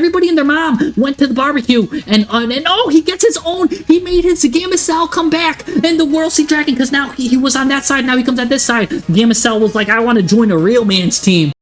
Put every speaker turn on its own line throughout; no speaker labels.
Everybody and their mom went to the barbecue, and oh, he gets his own. He made his Gamma Cell come back in the World Sea Dragon because now he was on that side. Now he comes at this side. Gamma Cell was like, I want to join a real man's team.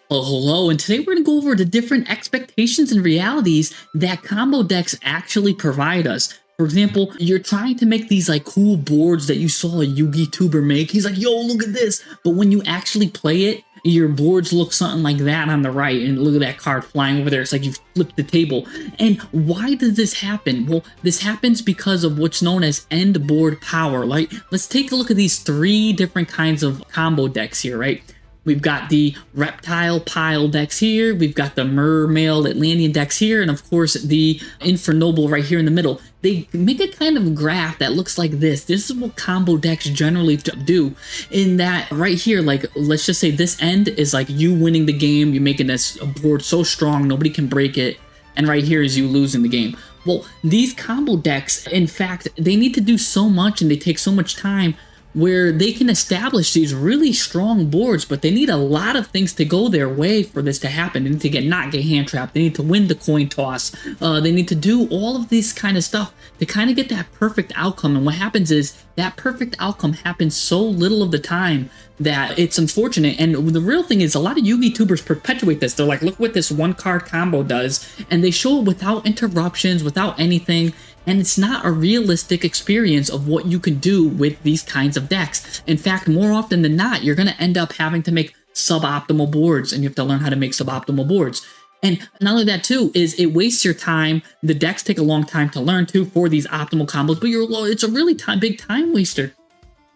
Oh, hello, and today we're going to go over the different expectations and realities that combo decks actually provide us. For example, you're trying to make these like cool boards that you saw a Yugituber make. He's like, yo, look at this. But when you actually play it, your boards look something like that on the right. And look at that card flying over there. It's like you flipped the table. And why does this happen? Well, this happens because of what's known as end board power. Like, let's take a look at these 3 different kinds of combo decks here, right? We've got the Reptile Pile decks here, we've got the Mermaid Atlantean decks here, and of course the Infernoble right here in the middle. They make a kind of graph that looks like this. This is what combo decks generally do, in that right here, like let's just say this end is like you winning the game, you're making this board so strong nobody can break it, and right here is you losing the game. Well, these combo decks, in fact, they need to do so much and they take so much time where they can establish these really strong boards, but they need a lot of things to go their way for this to happen. They need to not get hand trapped. They need to win the coin toss. They need to do all of this kind of stuff to kind of get that perfect outcome. And what happens is that perfect outcome happens so little of the time that it's unfortunate. And the real thing is a lot of Yugitubers perpetuate this. They're like, look what this 1-card combo does. And they show it without interruptions, without anything. And it's not a realistic experience of what you can do with these kinds of decks. In fact, more often than not, you're going to end up having to make suboptimal boards, and you have to learn how to make suboptimal boards. And not only that too, is it wastes your time. The decks take a long time to learn too for these optimal combos, but it's a really big time waster.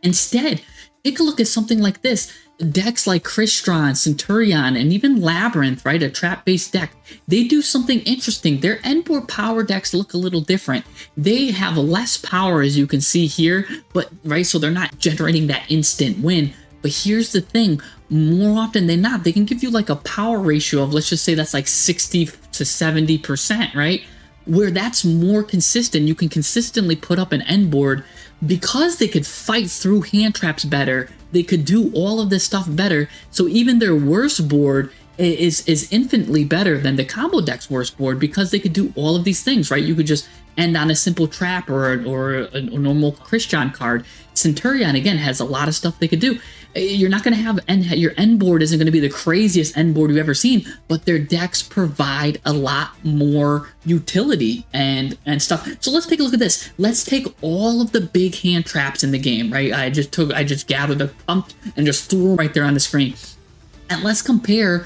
Instead, take a look at something like this. Decks like Crystron, Centurion, and even Labyrinth, right? A trap-based deck. They do something interesting. Their endboard power decks look a little different. They have less power, as you can see here, but right, so they're not generating that instant win. But here's the thing, more often than not, they can give you like a power ratio of, let's just say that's like 60 to 70%, right? Where that's more consistent. You can consistently put up an end board because they could fight through hand traps better. They could do all of this stuff better. So even their worst board is infinitely better than the combo deck's worst board because they could do all of these things, right? You could just end on a simple trap or a normal Christian card. Centurion, again, has a lot of stuff they could do. You're not going to have your end board isn't going to be the craziest end board you've ever seen, but their decks provide a lot more utility and stuff. So let's take a look at this. Let's take all of the big hand traps in the game, right? I just gathered a pump and just threw them right there on the screen. And let's compare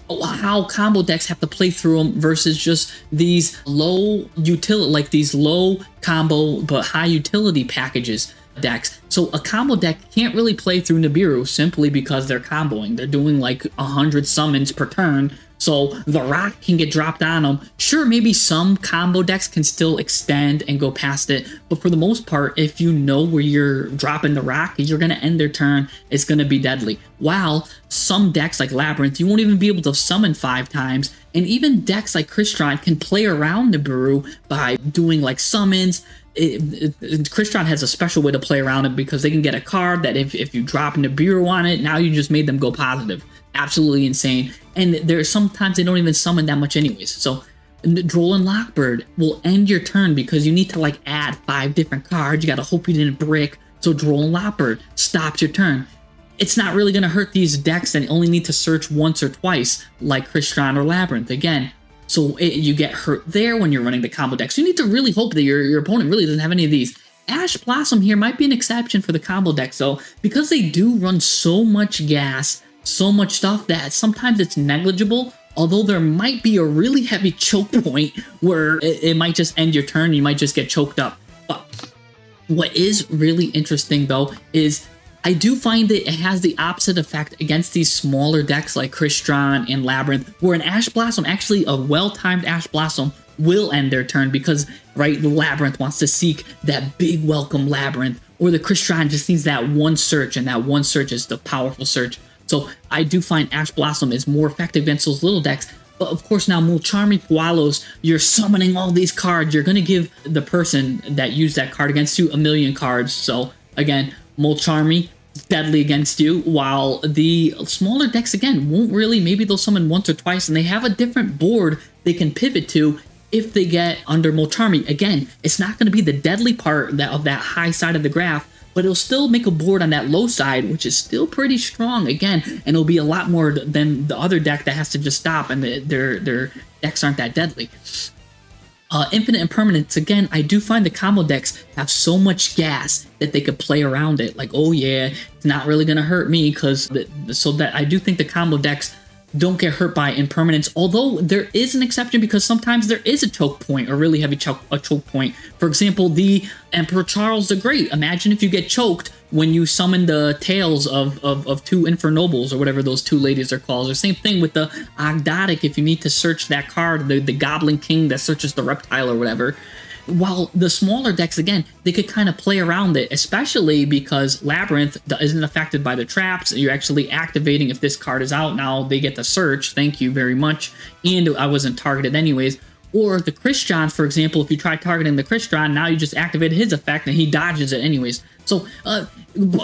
how combo decks have to play through them versus just these low utility, like these low combo but high utility packages decks. So a combo deck can't really play through Nibiru simply because they're comboing. They're doing like 100 summons per turn, so the rock can get dropped on them. Sure, maybe some combo decks can still extend and go past it, but for the most part, if you know where you're dropping the rock, you're going to end their turn. It's going to be deadly. While some decks like Labyrinth, you won't even be able to summon 5 times, and even decks like Crystron can play around Nibiru by doing like summons. Crystron has a special way to play around it because they can get a card that if you drop Nibiru on it, now you just made them go positive. Absolutely insane. And there's sometimes they don't even summon that much anyways. So Droll and Lockbird will end your turn because you need to like add 5 different cards. You got to hope you didn't brick. So Droll and Lockbird stops your turn. It's not really going to hurt these decks that only need to search once or twice like Crystron or Labyrinth. Again, so you get hurt there when you're running the combo deck. So you need to really hope that your opponent really doesn't have any of these. Ash Blossom here might be an exception for the combo deck, though, because they do run so much gas, so much stuff that sometimes it's negligible, although there might be a really heavy choke point where it might just end your turn, you might just get choked up. But what is really interesting, though, is I do find that it has the opposite effect against these smaller decks like Crystron and Labyrinth, where an Ash Blossom, actually a well-timed Ash Blossom, will end their turn because, right, the Labyrinth wants to seek that big welcome Labyrinth, or the Crystron just needs that one search, and that one search is the powerful search. So I do find Ash Blossom is more effective against those little decks. But of course now Mulcharmy Pualos, you're summoning all these cards. You're going to give the person that used that card against you 1,000,000 cards. So again, Mulcharmy, deadly against you, while the smaller decks, again, won't really. Maybe they'll summon once or twice, and they have a different board they can pivot to if they get under Molcharmi. Again, it's not going to be the deadly part of that high side of the graph, but it'll still make a board on that low side, which is still pretty strong, again, and it'll be a lot more than the other deck that has to just stop, and their decks aren't that deadly. Infinite Impermanence, again, I do find the combo decks have so much gas that they could play around it. Like, oh yeah, it's not really going to hurt me, so that I do think the combo decks don't get hurt by Impermanence, although there is an exception because sometimes there is a choke point, a really heavy choke point. For example, the Emperor Charles the Great. Imagine if you get choked when you summon the tails of two Infernobles, or whatever those two ladies are called. Or same thing with the Ogdotic if you need to search that card, the Goblin King that searches the reptile or whatever. While the smaller decks, again, they could kind of play around it, especially because Labyrinth isn't affected by the traps. You're actually activating if this card is out. Now they get the search. Thank you very much. And I wasn't targeted anyways. Or the Christian, for example, if you try targeting the Christian, now you just activate his effect and he dodges it anyways. So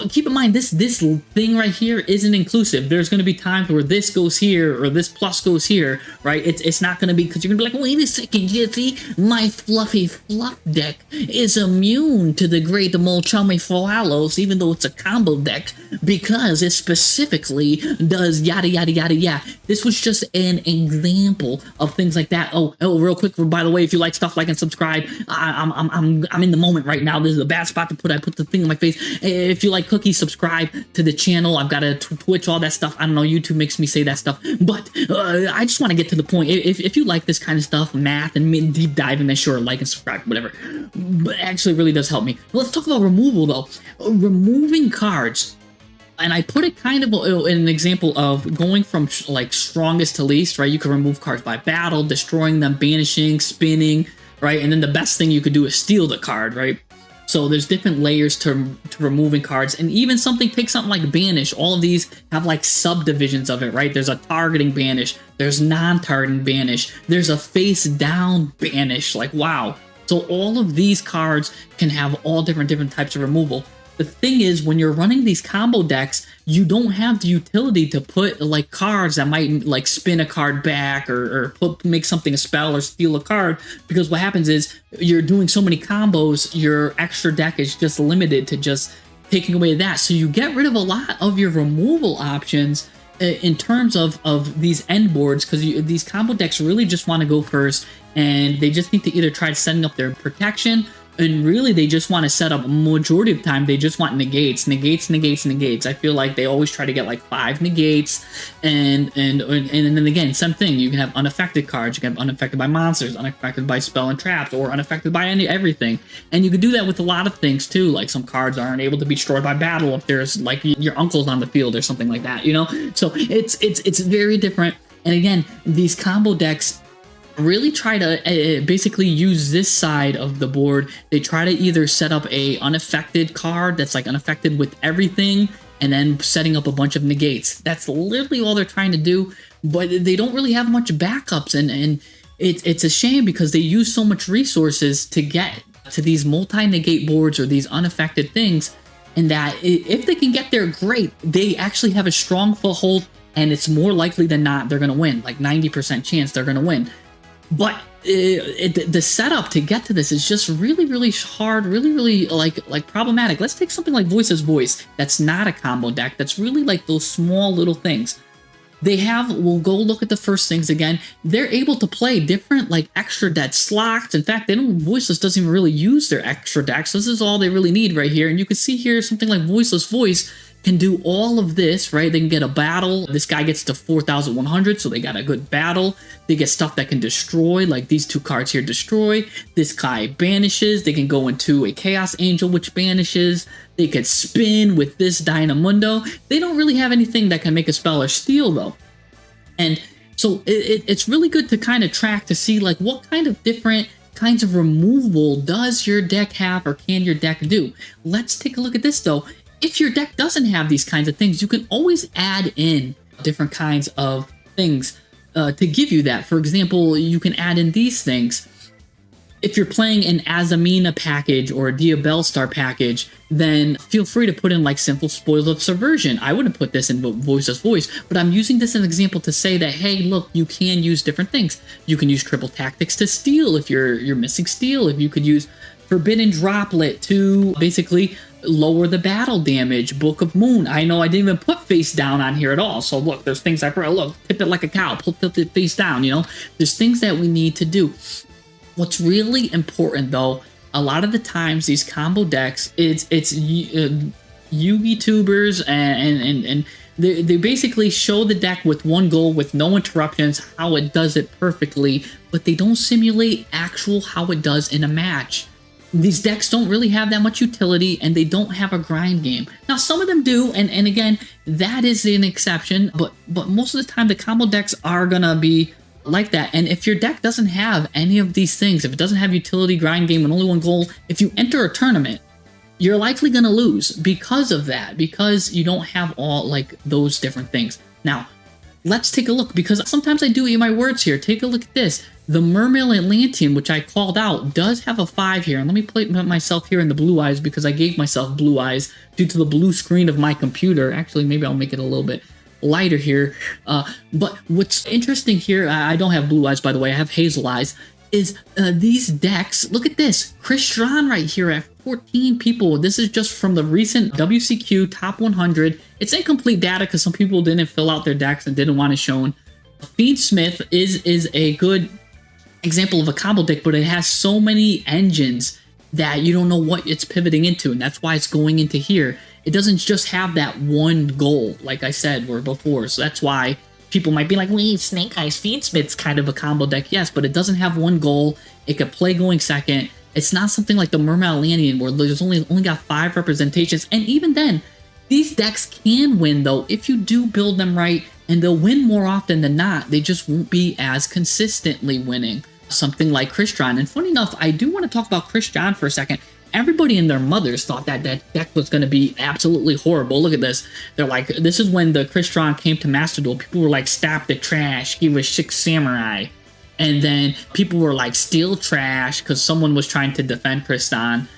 keep in mind, this thing right here isn't inclusive. There's going to be times where this goes here or this plus goes here, right? It's not going to be, because you're going to be like, wait a second, Jesse, my fluffy fluff deck is immune to the great Molcharmi Foalos, even though it's a combo deck, because it specifically does yada yada yada yada. This was just an example of things like that. Oh, real quick, by the way, if you like stuff, like and subscribe. I'm in the moment right now. This is a bad spot to put. I put the thing in my face. If you like cookies, subscribe to the channel. I've got a Twitch, all that stuff. I don't know, YouTube makes me say that stuff, but I just want to get to the point. If you like this kind of stuff, math and deep diving, then sure, like and subscribe, whatever. But actually, really does help me. Let's talk about removal though. Removing cards. And I put it kind of in an example of going from like strongest to least, right? You can remove cards by battle, destroying them, banishing, spinning, right? And then the best thing you could do is steal the card, right? So there's different layers to removing cards, and even take something like banish. All of these have like subdivisions of it, right? There's a targeting banish, there's non-targeting banish, there's a face down banish. Like, wow. So all of these cards can have all different types of removal. The thing is, when you're running these combo decks, you don't have the utility to put like cards that might like spin a card back or make something a spell or steal a card, because what happens is you're doing so many combos, your extra deck is just limited to just taking away that. So you get rid of a lot of your removal options in terms of these end boards, because these combo decks really just want to go first, and they just need to either try setting up their protection, and really they just want to set up, majority of the time they just want negates. I feel like they always try to get like 5 negates, and then again, same thing. You can have unaffected cards, you can have unaffected by monsters, unaffected by spell and traps, or unaffected by everything. And you can do that with a lot of things too, like some cards aren't able to be destroyed by battle if there's like your uncle's on the field or something like that, you know? So it's very different. And again, these combo decks really try to basically use this side of the board. They try to either set up a unaffected card that's like unaffected with everything, and then setting up a bunch of negates. That's literally all they're trying to do, but they don't really have much backups, and it's a shame because they use so much resources to get to these multi-negate boards or these unaffected things, and that if they can get there, great. They actually have a strong foothold, and it's more likely than not they're going to win, like 90% chance they're going to win. But the setup to get to this is just really hard, really like problematic. Let's take something like Voice's Voice. That's not a combo deck. That's really like those small little things. We'll go look at the first things again. They're able to play different like extra deck slots. In fact, Voiceless doesn't even really use their extra decks. So this is all they really need right here. And you can see here something like Voiceless Voice can do all of this, right? They can get a battle. This guy gets to 4,100, so they got a good battle. They get stuff that can destroy, like these two cards here destroy. This guy banishes. They can go into a Chaos Angel, which banishes. They could spin with this Dynamundo. They don't really have anything that can make a spell or steal, though. And so it's really good to kind of track to see like what kind of different kinds of removal does your deck have, or can your deck do. Let's take a look at this, though. If your deck doesn't have these kinds of things, you can always add in different kinds of things to give you that. For example, you can add in these things. If you're playing an Azamina package or a Diabell Star package, then feel free to put in like Simple Spoils of Subversion. I wouldn't put this in voice as voice, but I'm using this as an example to say that, hey, look, you can use different things. You can use triple tactics to steal if you're missing steal. If you could use Forbidden Droplet to basically lower the battle damage. Book of Moon. I know I didn't even put face down on here at all. So look, there's things I put. Look, tip it like a cow. Tilt it face down. You know, there's things that we need to do. What's really important though, a lot of the times these combo decks, it's Yugitubers and they basically show the deck with one goal with no interruptions, how it does it perfectly, but they don't simulate actual how it does in a match. These decks don't really have that much utility and they don't have a grind game. Now some of them do, and again, that is an exception, but most of the time the combo decks are gonna be like that. And if your deck doesn't have any of these things, if it doesn't have utility, grind game, and only one goal, if you enter a tournament, you're likely going to lose because of that, because you don't have all like those different things. Now, let's take a look, because sometimes I do eat my words here. Take a look at this. The Mermail Atlantean, which I called out, does have a 5 here. And let me put myself here in the blue eyes because I gave myself blue eyes due to the blue screen of my computer. Actually, maybe I'll make it a little bit lighter here, but what's interesting here, I don't have blue eyes by the way, I have hazel eyes, is these decks. Look at this, Chris Strahn right here at 14 people. This is just from the recent WCQ top 100. It's incomplete data because some people didn't fill out their decks and didn't want it shown. Fiendsmith is a good example of a combo deck, but it has so many engines that you don't know what it's pivoting into, and that's why it's going into here. It doesn't just have that one goal, like I said or before. So that's why people might be like, wait, Snake Eyes Fiendsmith's kind of a combo deck. Yes, but it doesn't have one goal. It could play going second. It's not something like the Mermail Atlantean where there's only got 5 representations. And even then, these decks can win though if you do build them right, and they'll win more often than not. They just won't be as consistently winning. Something like Chris John. And funny enough, I do want to talk about Chris John for a second. Everybody and their mothers thought that deck was going to be absolutely horrible. Look at this. They're like, this is when the Chris John came to Master Duel. People were like, stop the trash, give us 6 samurai. And then people were like, steal trash, because someone was trying to defend Chris John.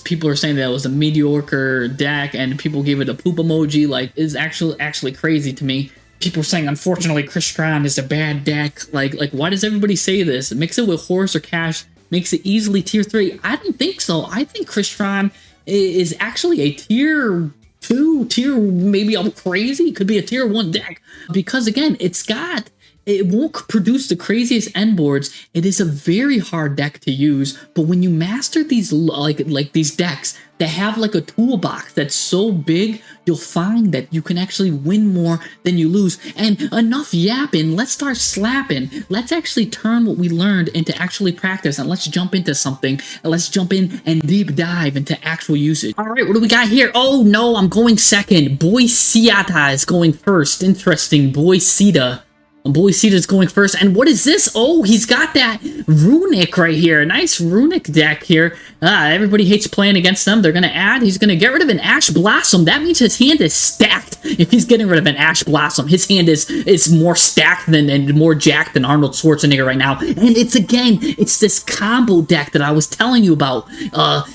People are saying that it was a mediocre deck, and people gave it a poop emoji. Like, it's actually crazy to me. People are saying, unfortunately, Chris John is a bad deck. Like, why does everybody say this? Mix it with Horse or Cash. Makes it easily tier 3. I don't think so. I think Chris John is actually a tier 2, maybe I'm crazy. It could be a tier 1 deck. Because again, it won't produce the craziest end boards. It is a very hard deck to use, but when you master these like these decks that have like a toolbox that's so big, you'll find that you can actually win more than you lose. And enough yapping, let's start slapping. Let's actually turn what we learned into actually practice, and let's jump into something. Let's jump in and deep dive into actual usage. All right, what do we got here? Oh no, I'm going second. Boy Siata is going first. Interesting, Boy Sita. Boy Sita's going first. And what is this? Oh, he's got that Runic right here. Nice Runic deck here. Everybody hates playing against them. They're going to add. He's going to get rid of an Ash Blossom. That means his hand is stacked. If he's getting rid of an Ash Blossom, his hand is more stacked and more jacked than Arnold Schwarzenegger right now. And it's this combo deck that I was telling you about.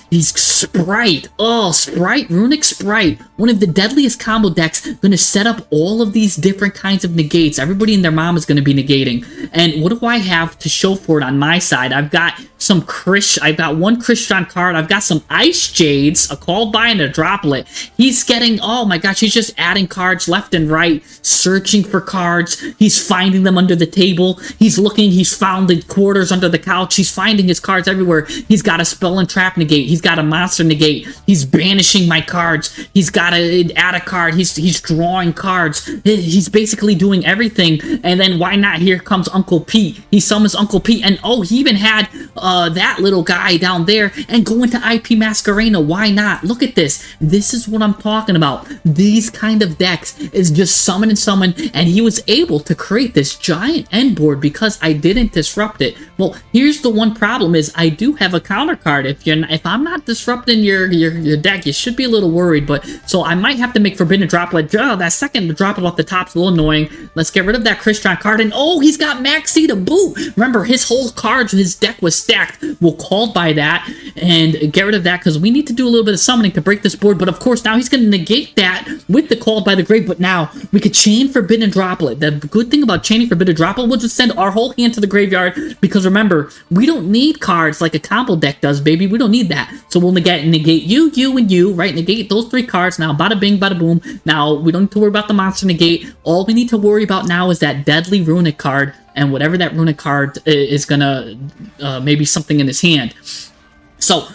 He's Sprite. Oh, Sprite, Runic Sprite. One of the deadliest combo decks. Going to set up all of these different kinds of negates. Everybody in their mom is going to be negating. And what do I have to show for it on my side? I've got one Christian card. I've got some Ice Jades, a Called By and a Droplet. He's getting, oh my gosh, he's just adding cards left and right, searching for cards. He's finding them under the table. He's looking, he's found the quarters under the couch. He's finding his cards everywhere. He's got a spell and trap negate. He's got a monster negate. He's banishing my cards. He's got to add a card. He's drawing cards. He's basically doing everything. And then why not? Here comes Uncle Pete. He summons Uncle Pete, and oh, he even had that little guy down there, and go into IP Masquerena. Why not? Look at this. This is what I'm talking about. These kind of decks is just summon and summon, and he was able to create this giant end board because I didn't disrupt it. Well, here's the one problem is I do have a counter card. If I'm not disrupting your deck, you should be a little worried. But so I might have to make Forbidden Droplet. Oh, that second droplet off the top's a little annoying. Let's get rid of that Christian card, and oh, he's got Maxi to boot. Remember, his whole cards, his deck was stacked. fact, we'll call by that and get rid of that because we need to do a little bit of summoning to break this board. But of course, now he's going to negate that with the called by the grave. But now we could chain Forbidden Droplet. The good thing about chaining Forbidden Droplet, we'll just send our whole hand to the graveyard because remember, we don't need cards like a combo deck does, baby. We don't need that. So we'll negate you, and you, right? Negate those 3 cards. Now, bada bing, bada boom. Now, we don't need to worry about the monster negate. All we need to worry about now is that deadly runic card, and whatever that runic card is gonna maybe something in his hand. So,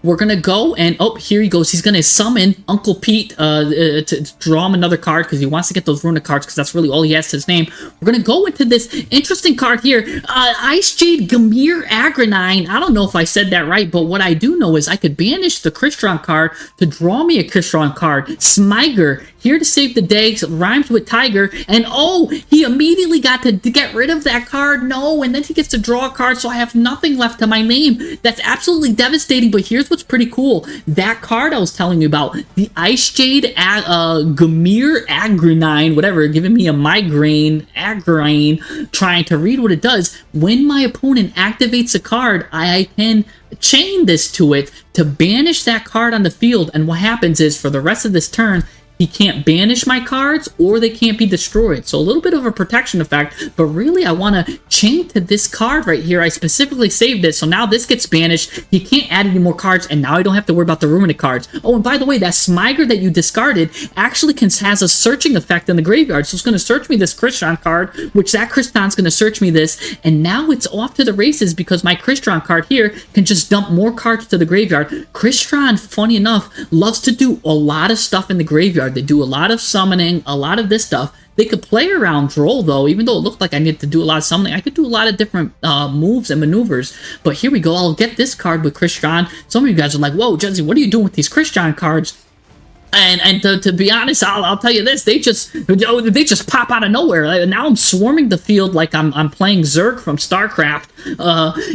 we're gonna go, and oh, here he goes. He's gonna summon Uncle Pete to draw him another card because he wants to get those runic cards because that's really all he has to his name. We're gonna go into this interesting card here, Ice Jade Gamir Agranine. I don't know if I said that right, but what I do know is I could banish the Crystron card to draw me a Crystron card. Smiger, here to save the day, rhymes with Tiger, and oh, he immediately got to get rid of that card. No, and then he gets to draw a card, so I have nothing left to my name. That's absolutely devastating, but here's what's pretty cool. That card I was telling you about, the Ice Jade Gamir Agranine, whatever, giving me a migraine, trying to read what it does. When my opponent activates a card, I can chain this to it to banish that card on the field, and what happens is for the rest of this turn, he can't banish my cards or they can't be destroyed. So a little bit of a protection effect, but really I want to chain to this card right here. I specifically saved it, so now this gets banished. He can't add any more cards, and now I don't have to worry about the Runic cards. Oh, and by the way, that Smiger that you discarded actually has a searching effect in the graveyard, so it's going to search me this Crystron card, which that Crystron's going to search me this, and now it's off to the races because my Crystron card here can just dump more cards to the graveyard. Crystron, funny enough, loves to do a lot of stuff in the graveyard. They do a lot of summoning, a lot of this stuff. They could play around Droll, though, even though it looked like I needed to do a lot of summoning. I could do a lot of different moves and maneuvers. But here we go. I'll get this card with Crystron. Some of you guys are like, whoa, Jesse, what are you doing with these Crystron cards? And to be honest, I'll tell you this: they just pop out of nowhere. Now I'm swarming the field like I'm playing Zerg from StarCraft.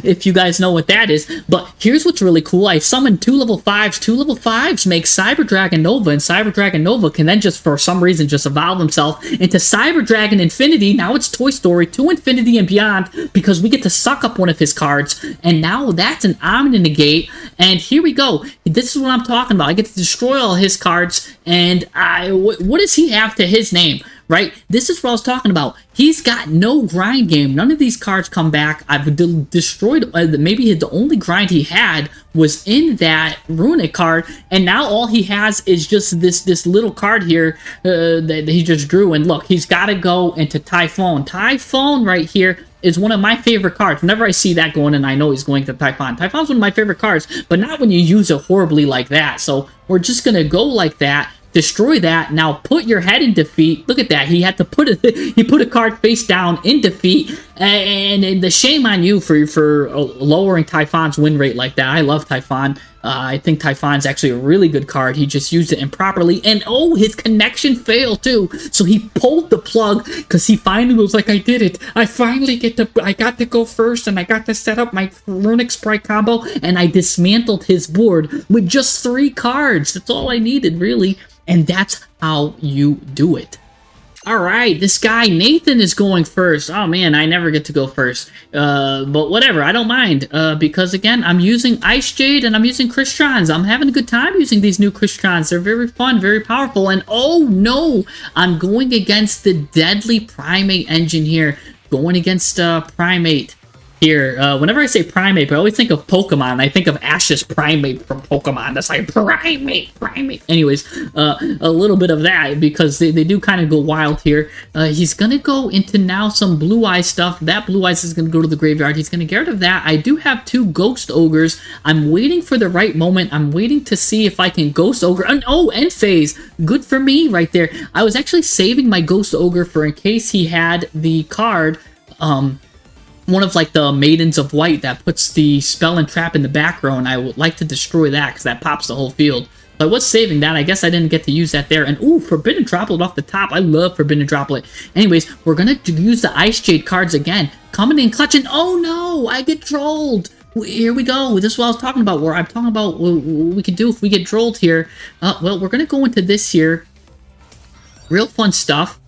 If you guys know what that is. But here's what's really cool: I summoned 2 level 5s. 2 level 5s make Cyber Dragon Nova, and Cyber Dragon Nova can then just for some reason just evolve himself into Cyber Dragon Infinity. Now it's Toy Story to Infinity and beyond because we get to suck up one of his cards, and now that's an Omni Negate. And here we go. This is what I'm talking about. I get to destroy all his cards. And what does he have to his name, right? This is what I was talking about. He's got no grind game. None of these cards come back. I've destroyed, maybe the only grind he had was in that Runic card, and now all he has is just this little card here that he just drew. And look, he's got to go into Typhon. Typhon right here is one of my favorite cards. Whenever I see that going in, I know he's going to Typhon. Typhon's one of my favorite cards, but not when you use it horribly like that. So we're just going to go like that, destroy that. Now put your head in defeat. Look at that. He had to put he put a card face down in defeat, and the shame on you for lowering Typhon's win rate like that. I love Typhon. I think Typhon's actually a really good card. He just used it improperly, and oh, his connection failed too. So he pulled the plug because he finally was like, I did it. I got to go first, and I got to set up my Runic Sprite combo, and I dismantled his board with just 3 cards. That's all I needed, really, and that's how you do it. Alright, this guy, Nathan, is going first. Oh man, I never get to go first. But whatever, I don't mind. Because again, I'm using Ice Jade and I'm using Crystrons. I'm having a good time using these new Crystrons. They're very fun, very powerful. And oh no, I'm going against the Deadly Primate engine here. Going against Primate here. Whenever I say Primate, I always think of Pokemon. I think of Ash's Primate from Pokemon. That's like Primate. Anyways, a little bit of that because they do kind of go wild here. He's going to go into now some Blue Eyes stuff. That Blue Eyes is going to go to the graveyard. He's going to get rid of that. I do have 2 Ghost Ogres. I'm waiting for the right moment. I'm waiting to see if I can Ghost Ogre. Oh, End Phase. Good for me right there. I was actually saving my Ghost Ogre for in case he had the card, one of like the Maidens of White that puts the spell and trap in the back row, and I would like to destroy that because that pops the whole field. So I was saving that. I guess I didn't get to use that there. And ooh, Forbidden Droplet off the top. I love Forbidden Droplet. Anyways, we're gonna use the Ice Jade cards again. Coming in clutching. Oh no, I get trolled. Here we go. This is what I was talking about. Where I'm talking about what we can do if we get trolled here. Well, we're gonna go into this here. Real fun stuff.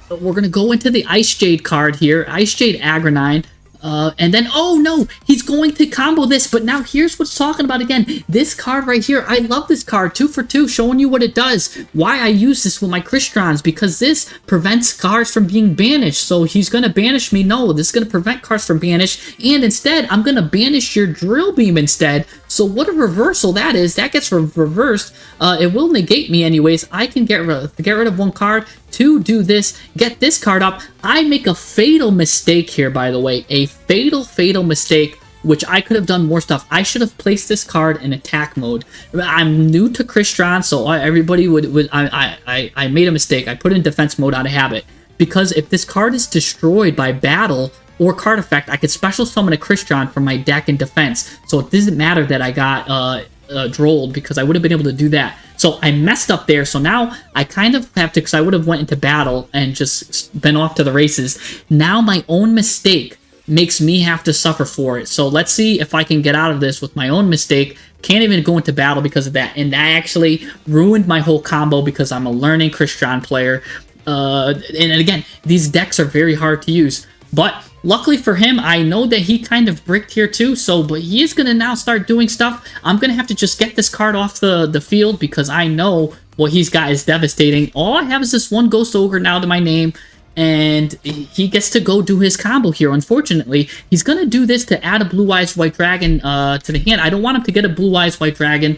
We're going to go into the Ice Jade card here. Ice Jade Agranine. And then, oh no, he's going to combo this, but now here's what's talking about again. This card right here, I love this card, 2 for 2, showing you what it does. Why I use this with my Cristrons, because this prevents cards from being banished. So he's going to banish me, no, this is going to prevent cards from banish, and instead, I'm going to banish your Drill Beam instead. So what a reversal that is. That gets reversed. It will negate me anyways. I can get rid of 1 card to do this, get this card up. I make a fatal mistake here, by the way. A fatal mistake, which I could have done more stuff. I should have placed this card in attack mode. I'm new to Crystron, so everybody I made a mistake. I put it in defense mode out of habit. Because if this card is destroyed by battle or card effect, I could special summon a Crystron from my deck in defense. So it doesn't matter that I got drolled, because I would have been able to do that. So I messed up there. So now I kind of have to, because I would have went into battle and just been off to the races. Now my own mistake makes me have to suffer for it. So let's see if I can get out of this with my own mistake. Can't even go into battle because of that. And that actually ruined my whole combo because I'm a learning Crystron player. And again, these decks are very hard to use. But luckily for him, I know that he kind of bricked here too, but he is going to now start doing stuff. I'm going to have to just get this card off the field because I know what he's got is devastating. All I have is this 1 Ghost Ogre now to my name, and he gets to go do his combo here. Unfortunately, he's going to do this to add a Blue Eyes White Dragon to the hand. I don't want him to get a Blue Eyes White Dragon,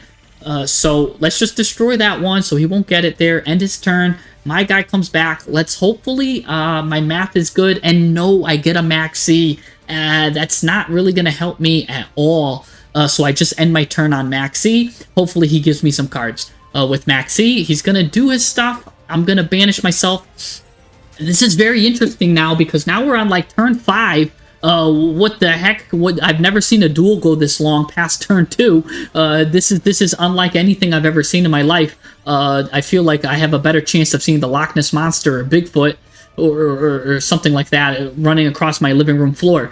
so let's just destroy that one so he won't get it there. End his turn. My guy comes back. Let's hopefully my math is good. And no, I get a Max C. That's not really going to help me at all. So I just end my turn on Max C. Hopefully he gives me some cards. With Max C, he's going to do his stuff. I'm going to banish myself. This is very interesting now because now we're on like turn 5. What the heck? I've never seen a duel go this long past turn 2. This is unlike anything I've ever seen in my life. I feel like I have a better chance of seeing the Loch Ness Monster or Bigfoot or something like that running across my living room floor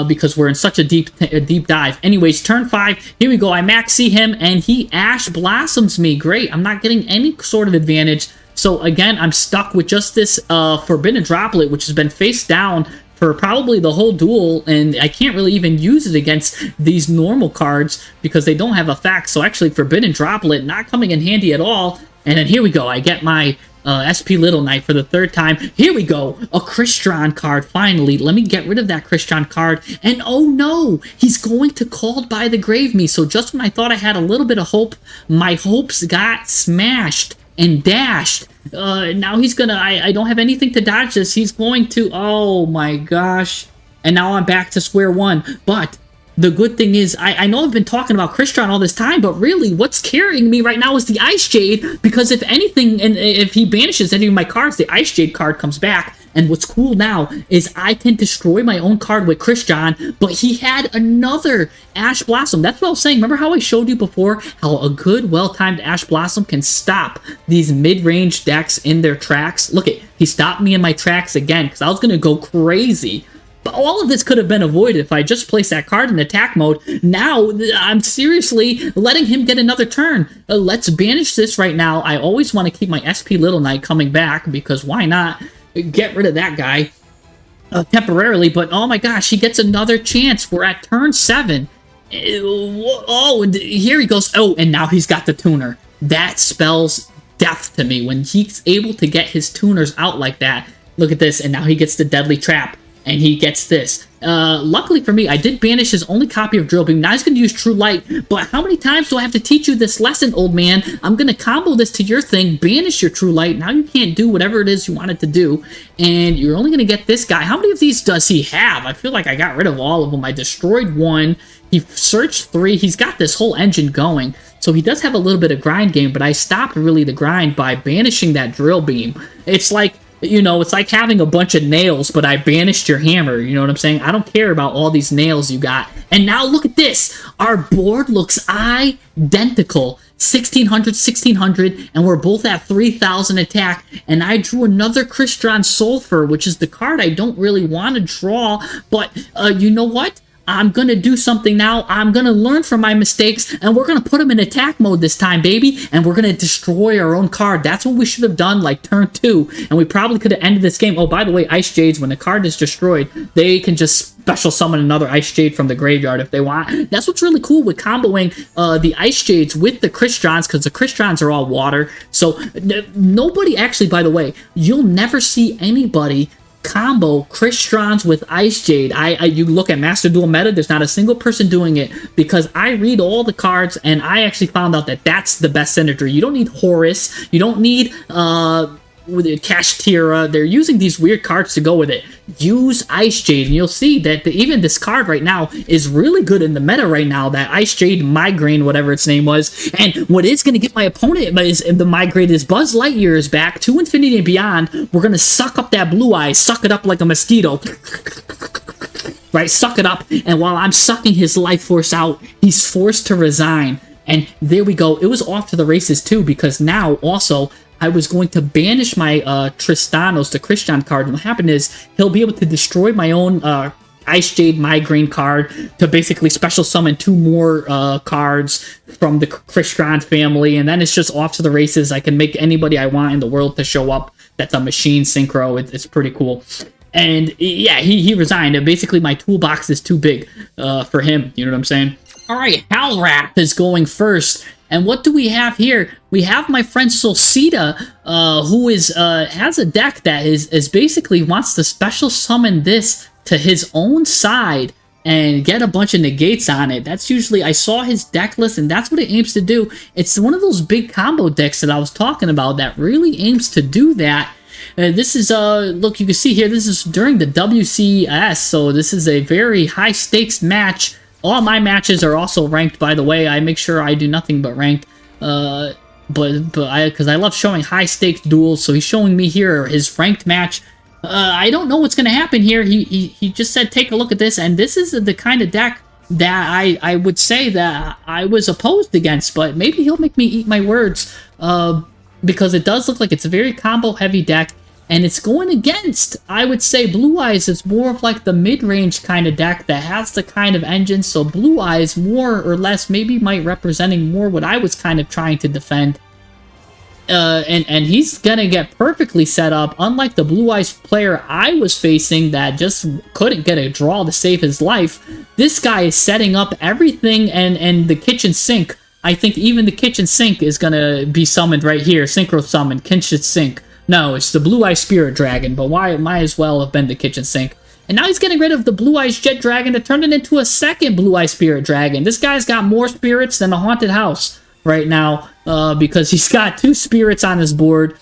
because we're in such a deep dive. Anyways, turn 5. Here we go. I Max C him and he Ash Blossoms me. Great. I'm not getting any sort of advantage. So again, I'm stuck with just this Forbidden Droplet, which has been face down for probably the whole duel, and I can't really even use it against these normal cards because they don't have effects. So actually, Forbidden Droplet not coming in handy at all. And then here we go. I get my SP Little Knight for the 3rd time. Here we go. A Crystron card, finally. Let me get rid of that Crystron card. And oh no, he's going to Called by the Grave me. So just when I thought I had a little bit of hope, my hopes got smashed and dashed. Now he's gonna, I don't have anything to dodge this. He's going to, oh my gosh. And now I'm back to square one. But the good thing is, I know I've been talking about Crystron all this time, but really what's carrying me right now is the Ice Jade, because if anything, and if he banishes any of my cards, the Ice Jade card comes back. And what's cool now is I can destroy my own card with Crystron, but he had another Ash Blossom. That's what I was saying. Remember how I showed you before how a good, well-timed Ash Blossom can stop these mid-range decks in their tracks? Look, he stopped me in my tracks again because I was going to go crazy. But all of this could have been avoided if I just placed that card in attack mode. Now, I'm seriously letting him get another turn. Let's banish this right now. I always want to keep my SP Little Knight coming back because why not? Get rid of that guy temporarily, but oh my gosh, he gets another chance. We're at turn 7. Oh, and here he goes. Oh, and now he's got the tuner. That spells death to me when he's able to get his tuners out like that. Look at this, and now he gets the Deadly Trap. And he gets this. Luckily for me, I did banish his only copy of Drill Beam. Now he's going to use True Light. But how many times do I have to teach you this lesson, old man? I'm going to combo this to your thing, banish your True Light. Now you can't do whatever it is you wanted to do. And you're only going to get this guy. How many of these does he have? I feel like I got rid of all of them. I destroyed 1. He searched 3. He's got this whole engine going. So he does have a little bit of grind game, but I stopped really the grind by banishing that Drill Beam. It's like, you know, it's like having a bunch of nails, but I banished your hammer. You know what I'm saying? I don't care about all these nails you got. And now look at this. Our board looks identical. 1600, 1600, and we're both at 3000 attack. And I drew another Crystron Sulfur, which is the card I don't really want to draw. But you know what? I'm going to do something now. I'm going to learn from my mistakes, and we're going to put him in attack mode this time, baby, and we're going to destroy our own card. That's what we should have done, like, turn 2, and we probably could have ended this game. Oh, by the way, Ice Jades, when the card is destroyed, they can just special summon another Ice Jade from the graveyard if they want. That's what's really cool with comboing the Ice Jades with the Crystons, because the Crystons are all water. So nobody, actually, by the way, you'll never see anybody combo Crystons with Ice Jade. You look at Master Duel meta, there's not a single person doing it, because I read all the cards and I actually found out that that's the best synergy. You don't need Horus, you don't need Kashtira. They're using these weird cards to go with it. Use Ice Jade, and you'll see that even this card right now is really good in the meta right now, that Ice Jade Migraine, whatever its name was. And what is going to get my opponent is the Migraine is Buzz Lightyear is back to Infinity and Beyond. We're going to suck up that blue eye, suck it up like a mosquito. Right, suck it up, and while I'm sucking his life force out, he's forced to resign. And there we go. It was off to the races too, because now also I was going to banish my Tristanos, the Christian card, and what happened is he'll be able to destroy my own Ice Jade Migraine card to basically special summon 2 more cards from the Christian family, and then it's just off to the races. I can make anybody I want in the world to show up. That's a machine synchro. It's pretty cool. And yeah, he resigned. And basically, my toolbox is too big for him. You know what I'm saying? All right, Halrath is going first. And what do we have here? We have my friend Solcita, who has a deck that is basically wants to special summon this to his own side and get a bunch of negates on it. That's usually, I saw his deck list, and that's what it aims to do. It's one of those big combo decks that I was talking about that really aims to do that. This is, look, you can see here, this is during the WCS, so this is a very high stakes match. All my matches are also ranked, by the way. I make sure I do nothing but ranked, because I love showing high stakes duels. So he's showing me here his ranked match. I don't know what's going to happen here. He just said take a look at this, and this is the kind of deck that I would say that I was opposed against, but maybe he'll make me eat my words, because it does look like it's a very combo heavy deck. And it's going against, I would say, Blue Eyes is more of like the mid-range kind of deck that has the kind of engine. So Blue Eyes, more or less, maybe might representing more what I was kind of trying to defend. And he's going to get perfectly set up, unlike the Blue Eyes player I was facing that just couldn't get a draw to save his life. This guy is setting up everything, and the kitchen sink. I think even the kitchen sink is going to be summoned right here. Synchro summon, kitchen sink. No, it's the Blue Eye Spirit Dragon, but why it might as well have been the kitchen sink. And now he's getting rid of the Blue Eyes Jet Dragon to turn it into a second Blue Eye Spirit Dragon. This guy's got more spirits than a haunted house right now, because he's got 2 spirits on his board.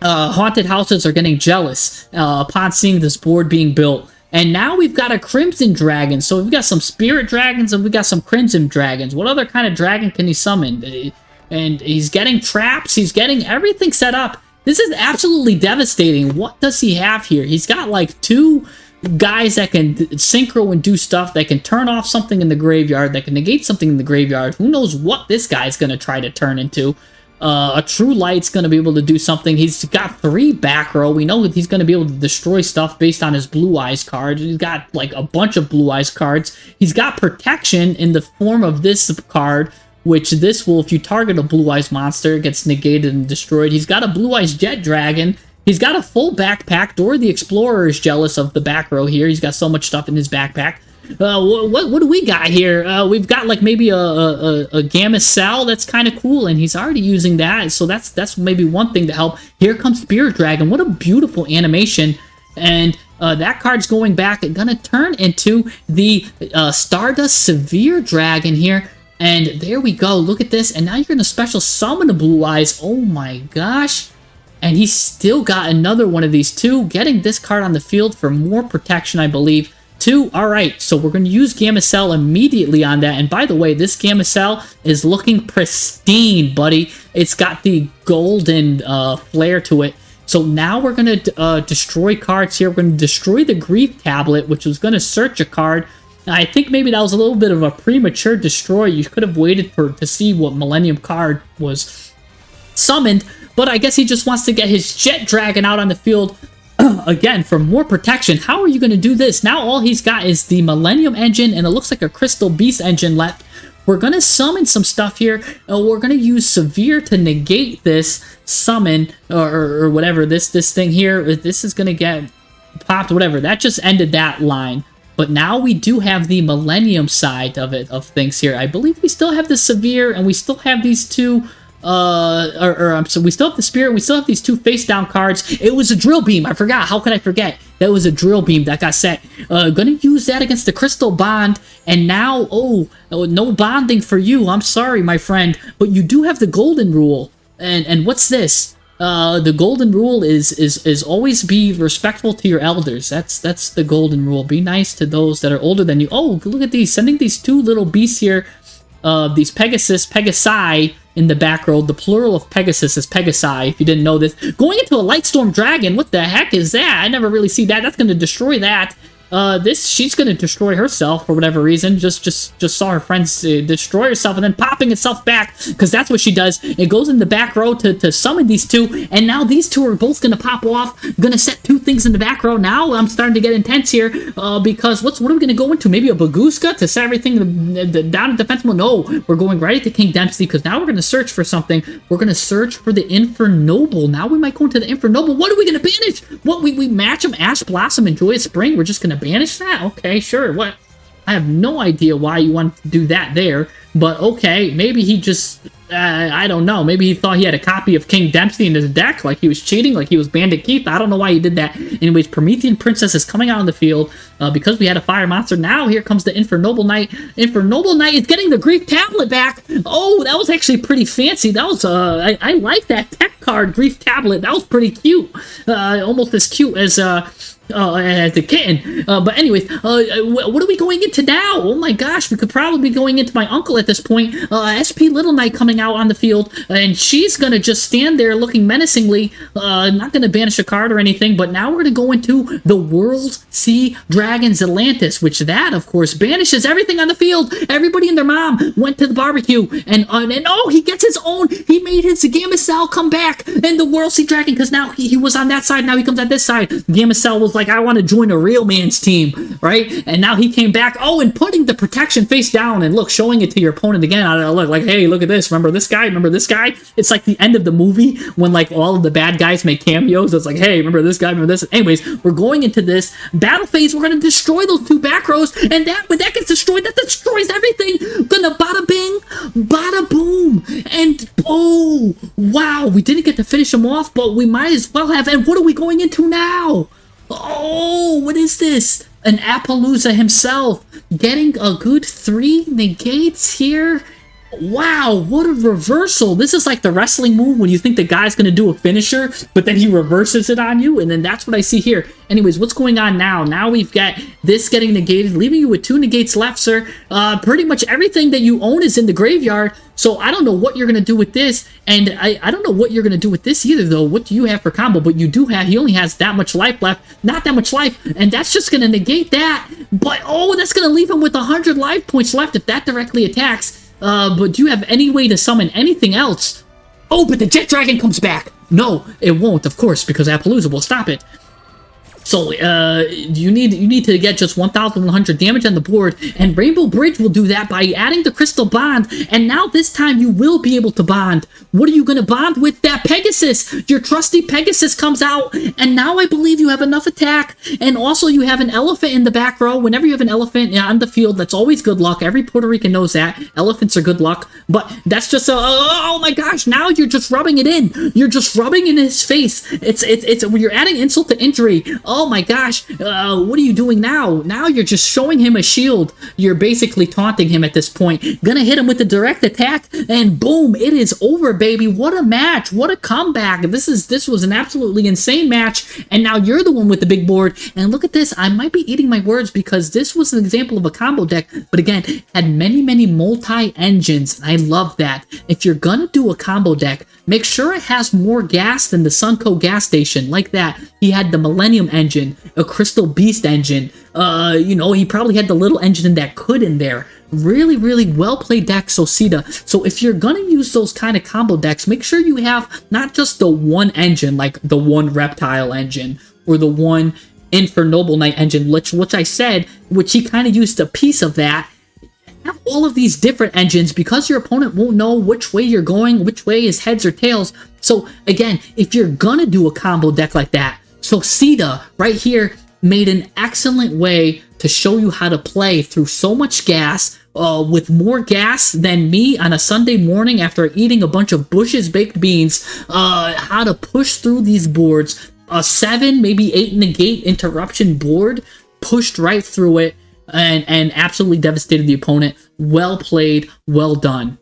Haunted houses are getting jealous upon seeing this board being built. And now we've got a Crimson Dragon. So we've got some Spirit Dragons and we've got some Crimson Dragons. What other kind of dragon can he summon? And he's getting traps. He's getting everything set up. This is absolutely devastating. What does he have here? He's got like 2 guys that can synchro and do stuff, that can turn off something in the graveyard, that can negate something in the graveyard. Who knows what this guy's going to try to turn into. A True Light's going to be able to do something. He's got 3 back row. We know that he's going to be able to destroy stuff based on his Blue Eyes cards. He's got like a bunch of Blue Eyes cards. He's got protection in the form of this card, which this will, if you target a Blue Eyes monster, it gets negated and destroyed. He's got a Blue Eyes Jet Dragon. He's got a full backpack. Dora the Explorer is jealous of the back row here. He's got so much stuff in his backpack. What do we got here? We've got like maybe a Gamma Cell. That's kind of cool, and he's already using that, so that's maybe one thing to help. Here comes Spirit Dragon. What a beautiful animation. And that card's going back and gonna turn into the Stardust Severe Dragon here. And there we go. Look at this. And now you're going to special summon the Blue Eyes. Oh my gosh. And he's still got another one of these 2. Getting this card on the field for more protection, I believe. 2. Alright, so we're going to use Gamma Cell immediately on that. And by the way, this Gamma Cell is looking pristine, buddy. It's got the golden flare to it. So now we're going to destroy cards here. We're going to destroy the Grief Tablet, which was going to search a card. I think maybe that was a little bit of a premature destroy. You could have waited to see what Millennium card was summoned, but I guess he just wants to get his Jet Dragon out on the field again, for more protection. How are you going to do this? Now all he's got is the Millennium engine, and it looks like a Crystal Beast engine left. We're going to summon some stuff here. We're going to use Severe to negate this summon, or whatever, this thing here. This is going to get popped, whatever. That just ended that line. But now we do have the Millennium side of things here. I believe we still have the Severe, and we still have these two... so we still have the Spirit, we still have these two face-down cards. It was a Drill Beam, I forgot. How could I forget? That was a Drill Beam that got set. Gonna use that against the Crystal Bond, and now, no bonding for you. I'm sorry, my friend, but you do have the Golden Rule. And what's this? The Golden Rule is always be respectful to your elders. That's the Golden Rule. Be nice to those that are older than you. Oh, look at these, sending these two little beasts here. These Pegasi in the back row. The plural of Pegasus is Pegasi, if you didn't know this. Going into a Lightstorm Dragon, what the heck is that? I never really see that. That's going to destroy that. She's going to destroy herself for whatever reason. Just saw her friends destroy herself and then popping itself back, because that's what she does. It goes in the back row to summon these two, and now these two are both going to pop off. Going to set two things in the back row. Now I'm starting to get intense here, because what are we going to go into? Maybe a Baguska to set everything down in defense mode? No, we're going right into King Dempsey, because now we're going to search for something. We're going to search for the Infernoble. Now we might go into the Infernoble. What are we going to banish? What, we match them? Ash Blossom and Joyous Spring? We're just going to banish that? Okay, sure. What? I have no idea why you want to do that there, but okay, maybe he just, I don't know, maybe he thought he had a copy of King Dempsey in his deck, like he was cheating, like he was Bandit Keith. I don't know why he did that. Anyways, Promethean Princess is coming out on the field, because we had a fire monster. Now here comes the Infernoble Knight. Infernoble Knight is getting the Grief Tablet back. Oh, that was actually pretty fancy. That was, I like that tech card, Grief Tablet. That was pretty cute. Almost as cute as the kitten. But anyways, what are we going into now? Oh my gosh, we could probably be going into my uncle at this point. SP Little Knight coming out on the field, and she's gonna just stand there looking menacingly, not gonna banish a card or anything, but now we're gonna go into the World Sea Dragons Atlantis, which that, of course, banishes everything on the field. Everybody and their mom went to the barbecue, and oh, he gets his own. He made his Gamacell come back, and the World Sea Dragon, because now he was on that side, now he comes on this side. Gamacell was like, I want to join a real man's team, right? And now he came back, and putting the protection face down, and look, showing it to your opponent again. Look, like, hey, look at this. Remember this guy? Remember this guy? It's like the end of the movie when, like, all of the bad guys make cameos. It's like, hey, remember this guy? Remember this? Anyways, we're going into this battle phase. We're going to destroy those two back rows, and when that gets destroyed, that destroys everything. Gonna bada bing, bada boom, and oh, wow, we didn't get to finish him off, but we might as well have. And what are we going into now? Oh, what is this? An Appaloosa himself getting a good 3 negates here. Wow, what a reversal. This is like the wrestling move when you think the guy's going to do a finisher, but then he reverses it on you, and then that's what I see here. Anyways, what's going on now? Now we've got this getting negated, leaving you with 2 negates left, sir. Pretty much everything that you own is in the graveyard, so I don't know what you're going to do with this, and I don't know what you're going to do with this either, though. What do you have for combo? But you do have, he only has that much life left, not that much life, and that's just going to negate that, but oh, that's going to leave him with 100 life points left if that directly attacks. But do you have any way to summon anything else? Oh, but the Jet Dragon comes back! No, it won't, of course, because Appaloosa will stop it. So, you need to get just 1,100 damage on the board, and Rainbow Bridge will do that by adding the Crystal Bond, and now this time you will be able to bond. What are you going to bond with? That Pegasus! Your trusty Pegasus comes out, and now I believe you have enough attack, and also you have an elephant in the back row. Whenever you have an elephant on the field, that's always good luck. Every Puerto Rican knows that. Elephants are good luck, but that's just oh my gosh, now you're just rubbing it in. You're just rubbing in his face. You're adding insult to injury. Oh my gosh, what are you doing now? Now you're just showing him a shield. You're basically taunting him at this point. Gonna hit him with the direct attack, and boom, it is over, baby. What a match. What a comeback. This was an absolutely insane match, and now you're the one with the big board. And look at this. I might be eating my words because this was an example of a combo deck, but again, had many multi-engines. I love that. If you're gonna do a combo deck, make sure it has more gas than the Sunco gas station, like that. He had the Millennium engine, a Crystal Beast engine, he probably had the little engine that could in there. Really well played deck, Sosita. So if you're gonna use those kind of combo decks, make sure you have not just the one engine, like the one reptile engine, or the one in for Noble Knight engine, which I said, which he kind of used a piece of that. Have all of these different engines because your opponent won't know which way you're going, which way is heads or tails. So again, if you're gonna do a combo deck like that, so Sita right here made an excellent way to show you how to play through so much gas, with more gas than me on a Sunday morning after eating a bunch of Bush's baked beans, how to push through these boards. A 7, maybe 8 negate interruption board, pushed right through it, and absolutely devastated the opponent. Well played, well done.